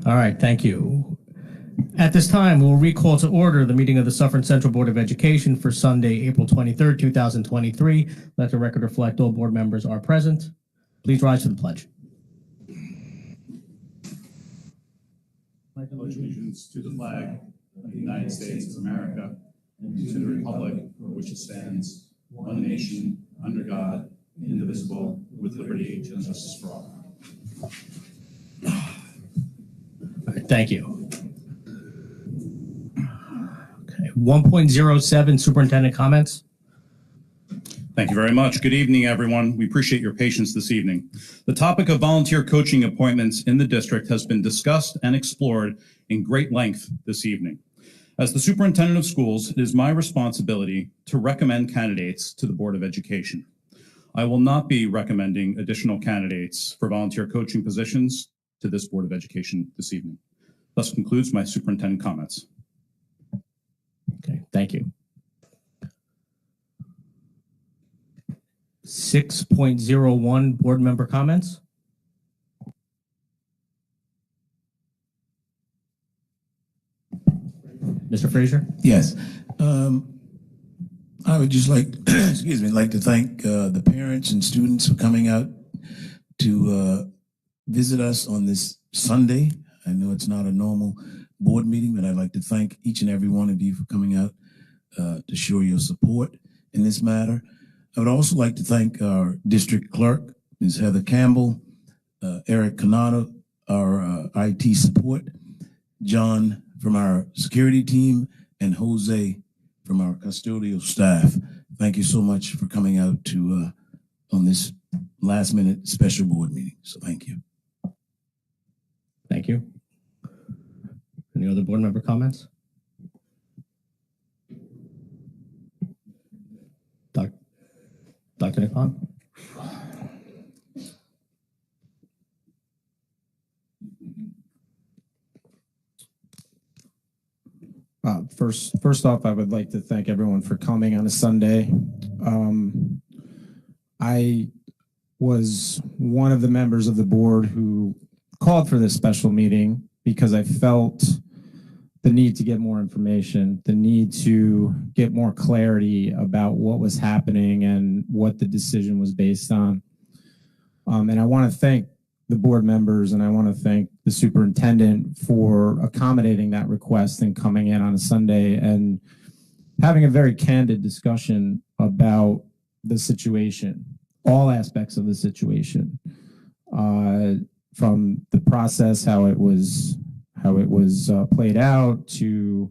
All right, thank you. At this time, we'll recall to order the meeting of the Suffern Central Board of Education for Sunday, April 23rd, 2023. Let the record reflect all board members are present. Please rise to the pledge. I pledge allegiance to the flag of the United States of America and to the republic for which it stands, one nation, under God, indivisible, with liberty and justice for all. All right, thank you. Okay, 1.07 superintendent comments. Thank you very much. Good evening, everyone. We appreciate your patience this evening. The topic of volunteer coaching appointments in the district has been discussed and explored in great length this evening. As the superintendent of schools, it is my responsibility to recommend candidates to the Board of Education. I will not be recommending additional candidates for volunteer coaching positions to this Board of Education this evening. Thus concludes my superintendent comments. Okay, thank you. 6.01 board member comments. Mr. Frazier? Yes. I would just like, like to thank the parents and students for coming out to visit us on this Sunday. I know it's not a normal board meeting, but I'd like to thank each and every one of you for coming out to show your support in this matter. I would also like to thank our district clerk, Ms. Heather Campbell, Eric Canada, our IT support, John from our security team, and Jose from our custodial staff. Thank you so much for coming out to on this last minute special board meeting. So thank you. Thank you. Any other board member comments? Dr. Nippon? First off, I would like to thank everyone for coming on a Sunday. I was one of the members of the board who called for this special meeting because I felt the need to get more information, the need to get more clarity about what was happening and what the decision was based on. And I want to thank the board members and I want to thank the superintendent for accommodating that request and coming in on a Sunday and having a very candid discussion about the situation, all aspects of the situation, from the process, how it was played out to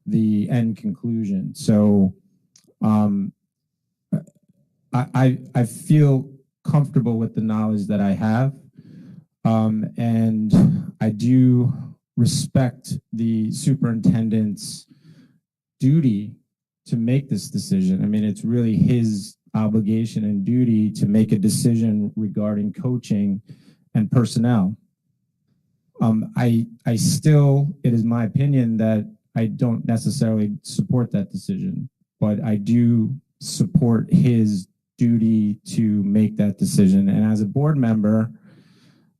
the end conclusion. So I feel comfortable with the knowledge that I have. And I do respect the superintendent's duty to make this decision. I mean, it's really his obligation and duty to make a decision regarding coaching and personnel. I still, it is my opinion that I don't necessarily support that decision, but I do support his duty to make that decision. And as a board member,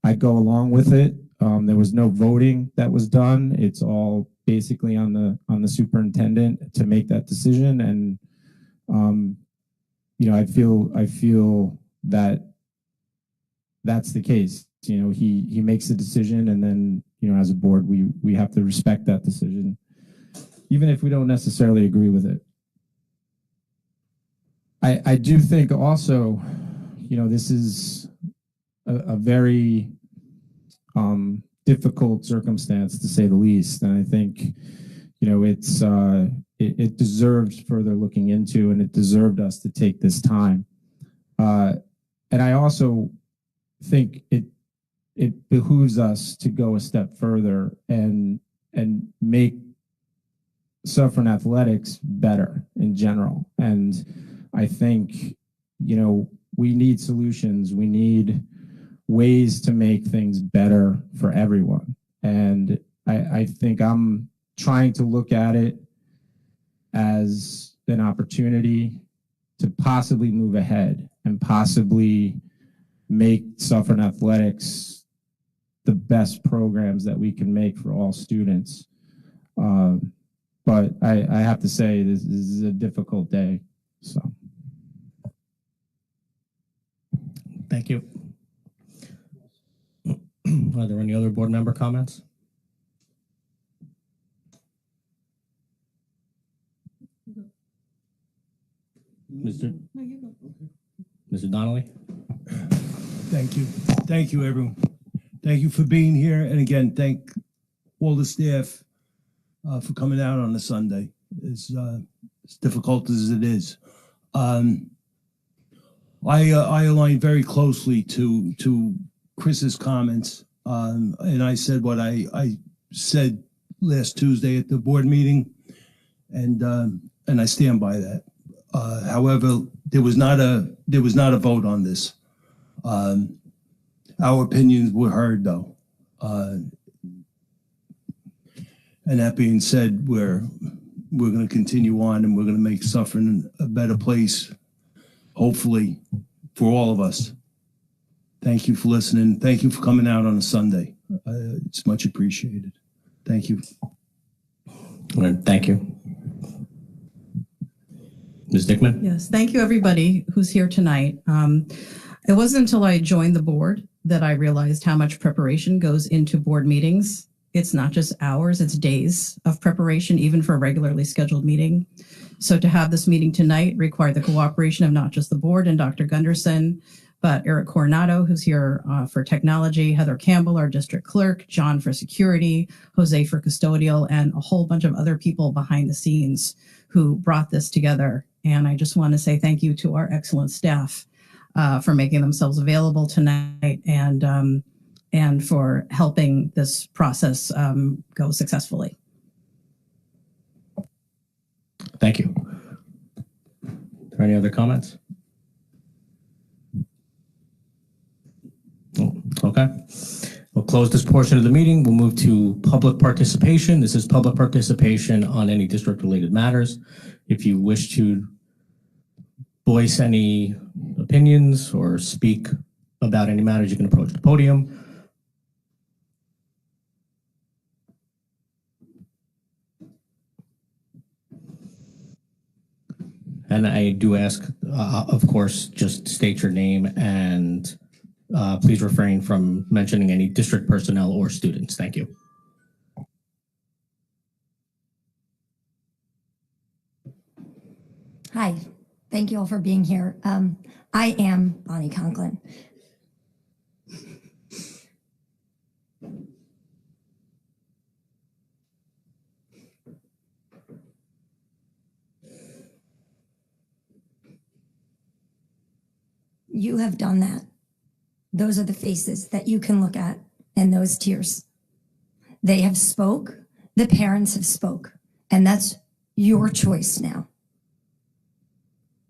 I go along with it. There was no voting that was done. It's all basically on the superintendent to make that decision. And you know, I feel that that's the case. You know, he makes the decision, and then, you know, as a board, we have to respect that decision, even if we don't necessarily agree with it. I do think also, you know, this is a very difficult circumstance, to say the least, and I think, you know, it deserved further looking into, and it deserved us to take this time. And I also think it behooves us to go a step further and make Suffern athletics better in general. And I think, you know, we need solutions. We need ways to make things better for everyone. And I think I'm trying to look at it as an opportunity to possibly move ahead and possibly make Suffern athletics the best programs that we can make for all students. But I have to say, this is a difficult day. So, Thank you. Are there any other board member comments? Mr. Donnelly? Thank you. Thank you, everyone. Thank you for being here. And again, thank all the staff for coming out on a Sunday. As difficult as it is. I align very closely to Chris's comments. And I said what I said last Tuesday at the board meeting. And I stand by that. However, there was not a vote on this. Our opinions were heard, though. And that being said, we're going to continue on, and we're going to make Suffern a better place, hopefully, for all of us. Thank you for listening. Thank you for coming out on a Sunday. It's much appreciated. Thank you. All right, thank you. Ms. Dickman? Yes, thank you, everybody who's here tonight. It wasn't until I joined the board that I realized how much preparation goes into board meetings. It's not just hours, it's days of preparation, even for a regularly scheduled meeting. So to have this meeting tonight required the cooperation of not just the board and Dr. Gunderson, but Eric Coronado, who's here for technology, Heather Campbell, our district clerk, John for security, Jose for custodial, and a whole bunch of other people behind the scenes who brought this together. And I just want to say thank you to our excellent staff for making themselves available tonight and for helping this process go successfully. Thank you. Are there any other comments? Oh, okay. We'll close this portion of the meeting. We'll move to public participation. This is public participation on any district-related matters. If you wish to voice any opinions or speak about any matters, you can approach the podium. And I do ask, of course, just state your name and please refrain from mentioning any district personnel or students. Thank you. Hi, thank you all for being here. I am Bonnie Conklin. You have done that. Those are the faces that you can look at and those tears. They have spoke, the parents have spoke, and that's your choice now.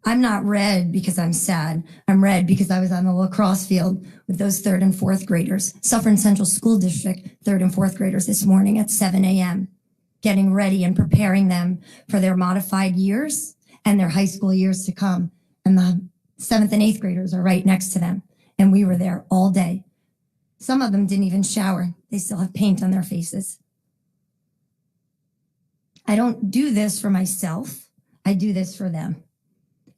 I'm not red because I'm sad. I'm red because I was on the lacrosse field with those 3rd and 4th graders, Suffern Central School District 3rd and 4th graders this morning at 7 a.m., getting ready and preparing them for their modified years and their high school years to come. And the 7th and 8th graders are right next to them. And we were there all day. Some of them didn't even shower. They still have paint on their faces. I don't do this for myself. I do this for them.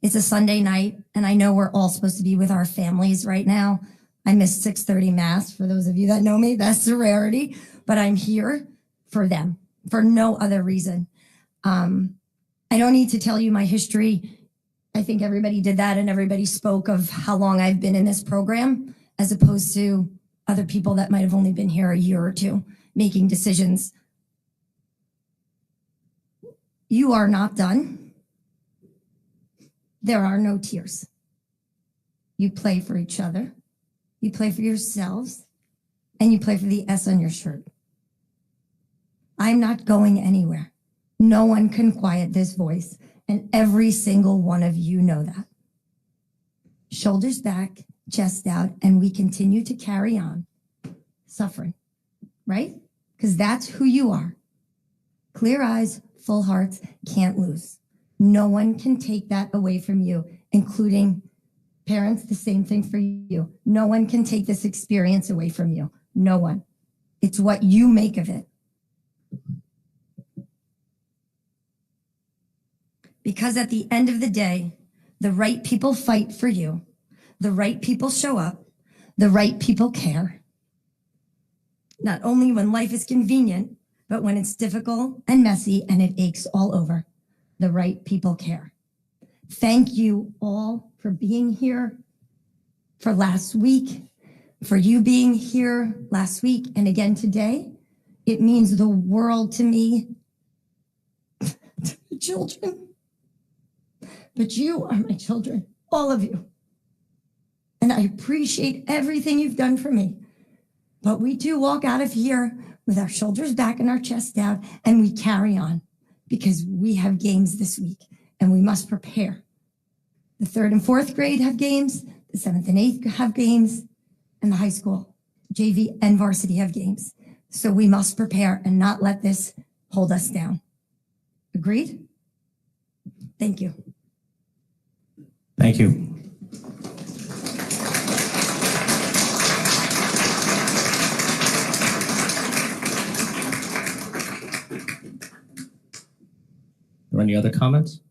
It's a Sunday night, and I know we're all supposed to be with our families right now. I missed 6:30 Mass. For those of you that know me, that's a rarity. But I'm here for them, for no other reason. I don't need to tell you my history. I think everybody did that, and everybody spoke of how long I've been in this program, as opposed to other people that might have only been here a year or two, making decisions. You are not done. There are no tears. You play for each other. You play for yourselves. And you play for the S on your shirt. I'm not going anywhere. No one can quiet this voice. And every single one of you know that. Shoulders back, chest out, and we continue to carry on suffering, right? Because that's who you are. Clear eyes, full hearts, can't lose. No one can take that away from you, including parents, the same thing for you. No one can take this experience away from you. No one. It's what you make of it. Because at the end of the day, the right people fight for you. The right people show up. The right people care. Not only when life is convenient, but when it's difficult and messy and it aches all over. The right people care. Thank you all for being here for last week, for you being here last week and again today. It means the world to me, to the children. But you are my children, all of you. And I appreciate everything you've done for me. But we do walk out of here with our shoulders back and our chest down, and we carry on because we have games this week and we must prepare. The 3rd and 4th grade have games, the 7th and 8th have games, and the high school, JV and varsity have games. So we must prepare and not let this hold us down. Agreed? Thank you. Thank you. Are there any other comments?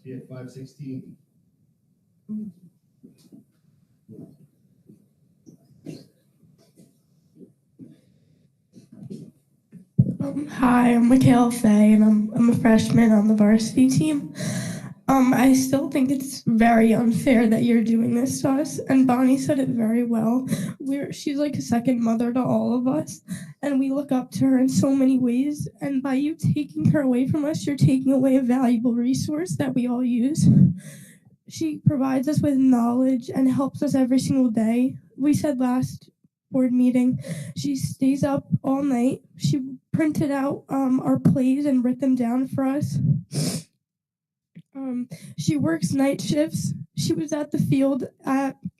Yeah, 516. Hi, I'm Mikhail Fay, and I'm a freshman on the varsity team. I still think it's very unfair that you're doing this to us, and Bonnie said it very well. She's like a second mother to all of us, and we look up to her in so many ways, and by you taking her away from us, you're taking away a valuable resource that we all use. She provides us with knowledge and helps us every single day. We said last board meeting, she stays up all night. She printed out our plays and wrote them down for us. She works night shifts. She was at the field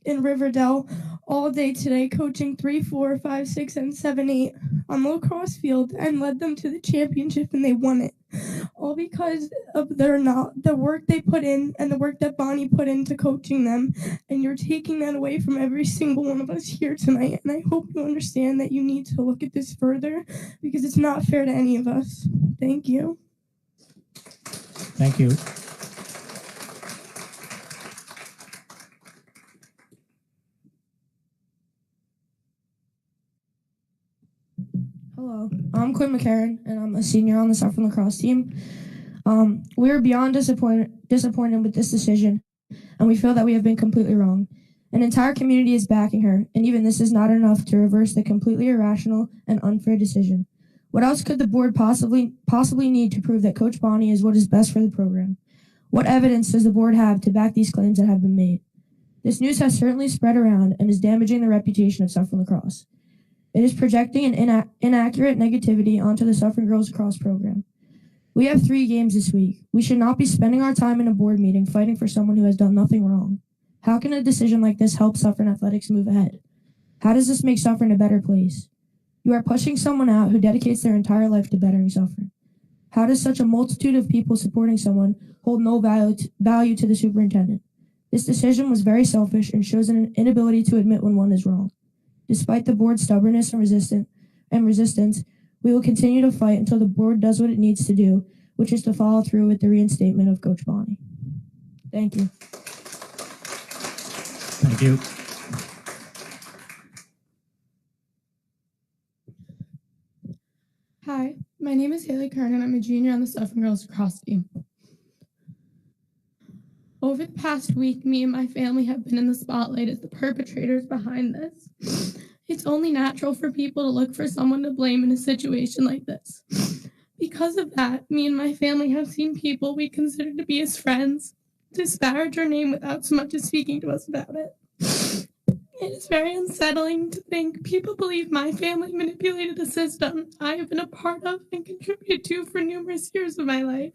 in Riverdale all day today, coaching 3, 4, 5, 6, and 7, 8 on the lacrosse field and led them to the championship, and they won it. All because of the work they put in and the work that Bonnie put into coaching them. And you're taking that away from every single one of us here tonight. And I hope you understand that you need to look at this further because it's not fair to any of us. Thank you. Thank you. Hello, I'm Quinn McCarran, and I'm a senior on the Suffern lacrosse team. We are beyond disappointed with this decision, and we feel that we have been completely wrong. An entire community is backing her, and even this is not enough to reverse the completely irrational and unfair decision. What else could the board possibly need to prove that Coach Bonnie is what is best for the program? What evidence does the board have to back these claims that have been made? This news has certainly spread around and is damaging the reputation of Suffern lacrosse. It is projecting an inaccurate negativity onto the Suffern girls lacrosse program. We have 3 games this week. We should not be spending our time in a board meeting fighting for someone who has done nothing wrong. How can a decision like this help Suffern athletics move ahead? How does this make Suffern a better place? You are pushing someone out who dedicates their entire life to bettering Suffern. How does such a multitude of people supporting someone hold no value to the superintendent? This decision was very selfish and shows an inability to admit when one is wrong. Despite the board's stubbornness and resistance, we will continue to fight until the board does what it needs to do, which is to follow through with the reinstatement of Coach Bonnie. Thank you. Thank you. Hi, my name is Haley Kern, and I'm a junior on the Suffern girls lacrosse team. Over the past week, me and my family have been in the spotlight as the perpetrators behind this. It's only natural for people to look for someone to blame in a situation like this. Because of that, me and my family have seen people we consider to be as friends disparage our name without so much as speaking to us about it. It is very unsettling to think people believe my family manipulated a system I have been a part of and contributed to for numerous years of my life.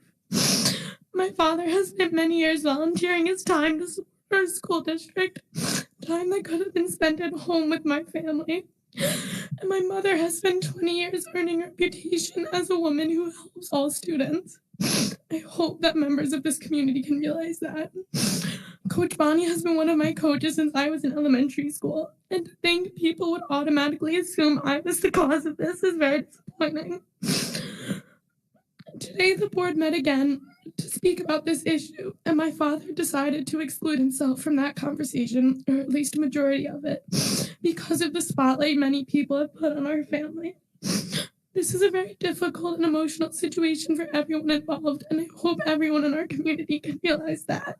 My father has spent many years volunteering his time to support our school district, time that could have been spent at home with my family. And my mother has spent 20 years earning a reputation as a woman who helps all students. I hope that members of this community can realize that. Coach Bonnie has been one of my coaches since I was in elementary school, and to think people would automatically assume I was the cause of this is very disappointing. Today, the board met again to speak about this issue, and my father decided to exclude himself from that conversation, or at least a majority of it, because of the spotlight many people have put on our family. This is a very difficult and emotional situation for everyone involved, and I hope everyone in our community can realize that.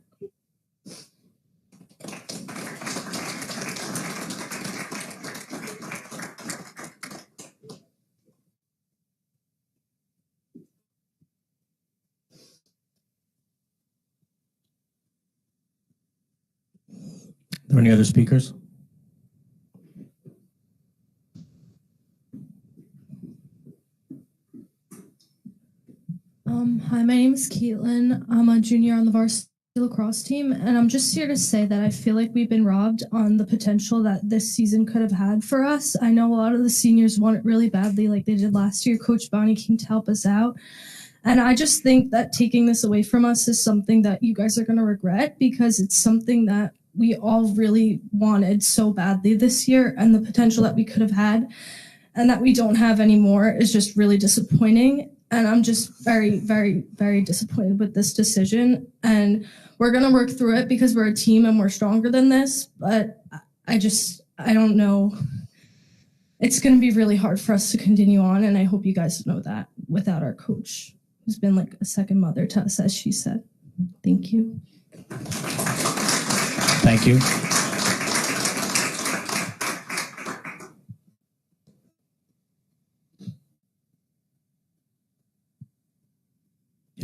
Are there any other speakers? Hi, my name is Caitlin. I'm a junior on the varsity lacrosse team, and I'm just here to say that I feel like we've been robbed on the potential that this season could have had for us. I know a lot of the seniors want it really badly like they did last year. Coach Bonnie came to help us out. And I just think that taking this away from us is something that you guys are going to regret, because it's something that we all really wanted so badly this year, and the potential that we could have had and that we don't have anymore is just really disappointing. And I'm just very, very, very disappointed with this decision. And we're going to work through it because we're a team and we're stronger than this. But I don't know. It's going to be really hard for us to continue on. And I hope you guys know that, without our coach, who's been like a second mother to us, as she said. Thank you. Thank you.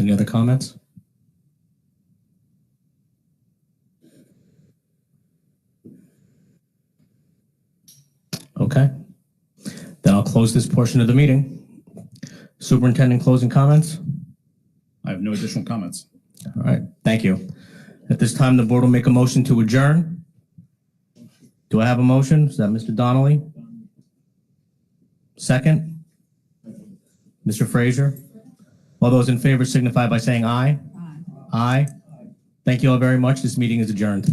Any other comments? Okay. Then I'll close this portion of the meeting. Superintendent, closing comments? I have no additional comments. All right, thank you. At this time, the board will make a motion to adjourn. Do I have a motion? Is that Mr. Donnelly? Second? Mr. Frazier? All those in favor signify by saying aye. Aye. Aye. Thank you all very much. This meeting is adjourned.